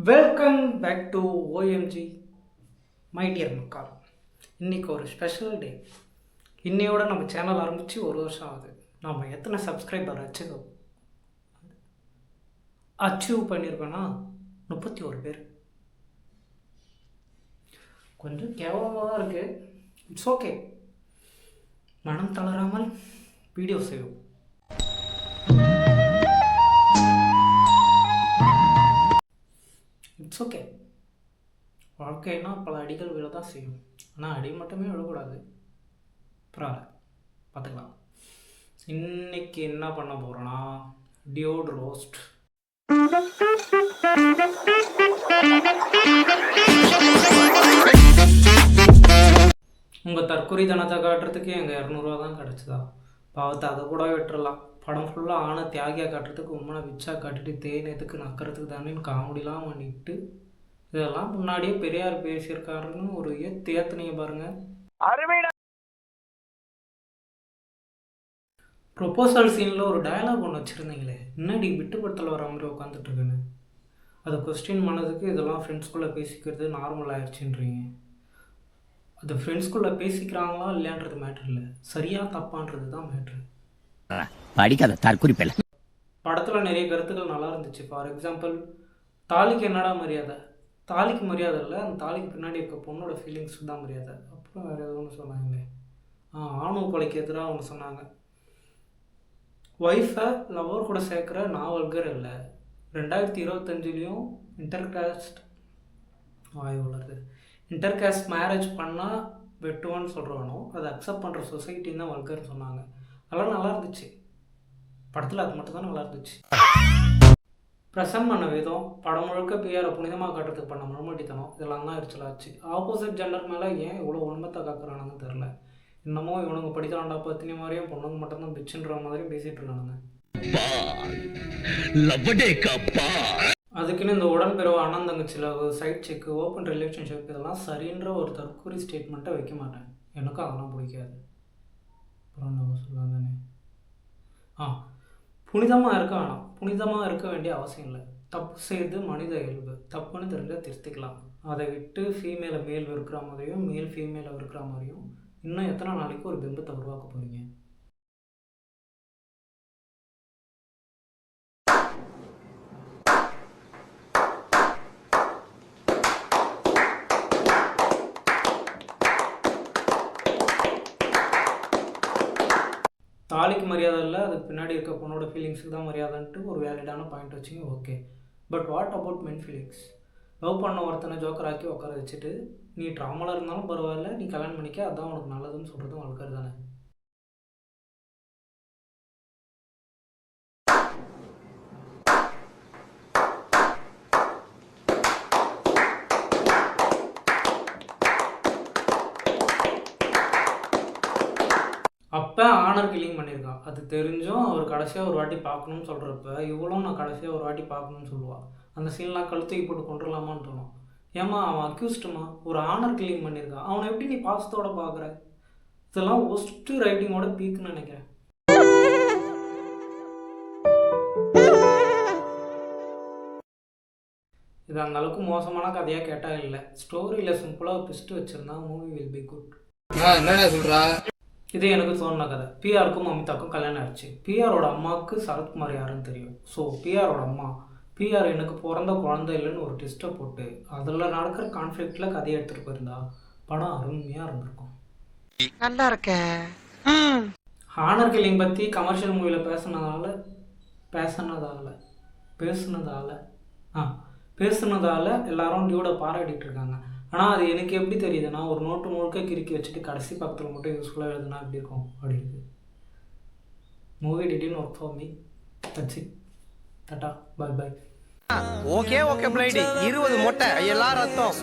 Welcome back to OMG my dear மக்கள். இன்றைக்கி ஒரு ஸ்பெஷல் டே. இன்னையோட நம்ம சேனல் ஆரம்பித்து ஒரு வருஷம் ஆகுது. நம்ம எத்தனை சப்ஸ்கிரைபர் அச்சீவ் பண்ணியிருக்கோன்னா 31 பேர். கொஞ்சம் கேவலமாக தான் இருக்குது. இட்ஸ் ஓகே, மனம் தளராமல் வீடியோ செய்வோம். It's okay. வாழ்க்கைன்னா பல அடிகள் விழ தான் செய்யும். ஆனால் அடி மட்டுமே விழக்கூடாது. பரவாயில்ல, பார்த்துக்கலாம். இன்னைக்கு என்ன பண்ண போகிறோன்னா டியோட் ரோஸ்ட். உங்கள் தற்கொலை தனத்தை காட்டுறதுக்கு எங்கள் 200 தான் கிடச்சிதா? பாவத்தை அதை கூட விட்டுறலாம். படம் ஃபுல்லாக ஆன தியாகியாக காட்டுறதுக்கு உண்மையான விச்சா காட்டிட்டு தேனத்துக்கு நக்கிறதுக்கு தானே காமெடிலாம் பண்ணிட்டு இதெல்லாம் முன்னாடியே பெரியார் பேசியிருக்காருன்னு ஒரு ஏத்தனையை பாருங்கள். ப்ரொபோசல் சீனில் ஒரு டயலாக் ஒன்று வச்சுருந்தீங்களே, என்னடி விட்டுப்படுத்தல் வர மாதிரி உட்காந்துட்ருக்குன்னு. அதை கொஸ்டின் பண்ணதுக்கு இதெல்லாம் ஃப்ரெண்ட்ஸ்குள்ளே பேசிக்கிறது நார்மல் ஆயிடுச்சுன்றீங்க. அது ஃப்ரெண்ட்ஸ்குள்ளே பேசிக்கிறாங்களா இல்லையான்றது மேட்ரு இல்லை, சரியாக தப்பான்றது தான் மேட்ரு. படிக்காத தற்குறிப்பில் படத்தில் நிறைய கருத்துக்கள் நல்லா இருந்துச்சு. ஃபார் எக்ஸாம்பிள், தாலிக்கு என்னடா மரியாதை? தாலிக்கு மரியாதை இல்லை, அந்த தாலிக்கு பின்னாடி இருக்க பொண்ணோட ஃபீலிங்ஸுக்கு தான் மரியாதை. அப்புறம் வேறு எதுவும் ஒன்று சொன்னாங்களே, ஆணவ கொலைக்கு எதிராக ஒன்று சொன்னாங்க. ஒய்ஃபை லவர் கூட சேர்க்குற நான் வல்கர் இல்லை. 2025 இன்டர்காஸ்ட் மேரேஜ் பண்ணால் வெட்டுவான்னு சொல்கிறவனோ அதை அக்செப்ட் பண்ணுற சொசைட்டின்னு தான் வல்கர்னு சொன்னாங்க. அதெல்லாம் நல்லா இருந்துச்சு படத்தில். அது மட்டும் தான் நல்லா இருந்துச்சு. ப்ரெசன்ட் பண்ண விதம், படம் முழுக்க பிஆரை புனிதமாக காட்டுறதுக்கு பண்ண மறுமட்டித்தனம், இதெல்லாம் தான் எரிச்சலாச்சு. ஆப்போசிட் ஜெண்டர் மேலே ஏன் இவ்வளோ உண்மத்தை காக்குறானுங்கன்னு தெரில. இன்னமும் இவனுங்க படிக்கிறான்டா பத்தினி மாதிரியும் பொண்ணுங்க மட்டும்தான் பிச்சுன்ற மாதிரியும் பேசிகிட்டு இருக்கானுங்க. அதுக்குன்னு இந்த உடன்பிறவு அண்ணந்தங்கச்சில் சைட் செக்கு, ஓப்பன் ரிலேஷன்ஷிப் இதெல்லாம் சரின்ற ஒரு தற்கொலை ஸ்டேட்மெண்ட்டை வைக்க மாட்டேன். எனக்கும் அதெல்லாம் பிடிக்காது. அப்புறம் நான் சொல்லாதானே, புனிதமாக இருக்க வேணாம். புனிதமாக இருக்க வேண்டிய அவசியம் இல்லை. தப்பு செய்கிறது மனித இயல்பு. தப்புன்னு தெரிஞ்சால் திருத்திக்கலாம். அதை விட்டு ஃபீமேலை மேல் இருக்கிற மாதிரியும் மேல் ஃபீமேலை இருக்கிற மாதிரியும் இன்னும் எத்தனை நாளைக்கு ஒரு பிம்பத்தை உருவாக்க போகிறீங்க? தாலிக்கு மரியாதை இல்லை, அதுக்கு பின்னாடி இருக்க பொண்ணோட ஃபீலிங்ஸுக்கு தான் மரியாதைன்ட்டு ஒரு வேலிடான பாயிண்ட் வச்சிங்க, okay. But what about men feelings? Love பண்ண ஒருத்தனை ஜோக்கராக்கி உட்கார வச்சுட்டு நீ ட்ராமாவில் இருந்தாலும் பரவாயில்ல, நீ கல்யாணம் பண்ணிக்க, அதுதான் உனக்கு நல்லதுன்னு சொல்கிறது வளர்க்குறது தானே. அப்போ ஆனர் கில்லிங் பண்ணியிருக்கான். அது தெரிஞ்சும் அவர் கடைசியாக ஒரு வாட்டி பார்க்கணும்னு சொல்கிறப்ப இவ்வளோ நான் கடைசியாக ஒரு வாட்டி பார்க்கணும்னு சொல்லுவாள். அந்த சீன்லாம் கழுத்துக்கு போட்டு கொண்டுடலாமான்னு தோணும். ஏமா அவன் அக்யூஸ்டுமா, ஒரு ஆனர் கில்லிங் பண்ணியிருக்கான், அவனை எப்படி நீ பாசத்தோடு பார்க்குற? இதெல்லாம் ஒஸ்ட்டு ரைட்டிங்கோட பீக்குன்னு நினைக்கிறேன். இது அந்த அளவுக்கு மோசமான கதையாக கேட்டால் இல்லை. ஸ்டோரியில் சிம்பிளாக ட்விஸ்ட் வச்சுருந்தா மூவி வில் பி குட். என்ன சொல்கிறா? இது எனக்கு தோணுன கதை. பிஆருக்கும் அமிதாவுக்கும் கல்யாணம் ஆயிடுச்சு. பிஆரோட அம்மாவுக்கு சரத்குமார் யாருன்னு தெரியும். ஸோ பிஆரோட அம்மா பிஆர் எனக்கு பிறந்த குழந்தை இல்லைன்னு ஒரு ட்விஸ்ட்டை போட்டு அதில் நடக்கிற கான்ஃப்ளிக்டில் கதையை எடுத்துகிட்டு போயிருந்தா படம் அருமையாக இருந்திருக்கும். நல்லா இருக்க. ஹானர் கில்லிங் பற்றி கமர்ஷியல் மூவியில் பேசுனதால எல்லாரும் டியூட பாராட்டிகிட்டு இருக்காங்க. ஆனால் அது எனக்கு எப்படி தெரியுதுன்னா, ஒரு நோட்டு முழுக்க கிறுக்கி வச்சுட்டு கடைசி பக்கத்தில் மட்டும் யூஸ்ஃபுல்லாக எழுதுனா எப்படி இருக்கும் அப்படின்னு. Movie didn't work for me. That's it. Tata, bye bye. Okay பிளைடி 20 மொட்டை எல்லாரும் ரத்தம்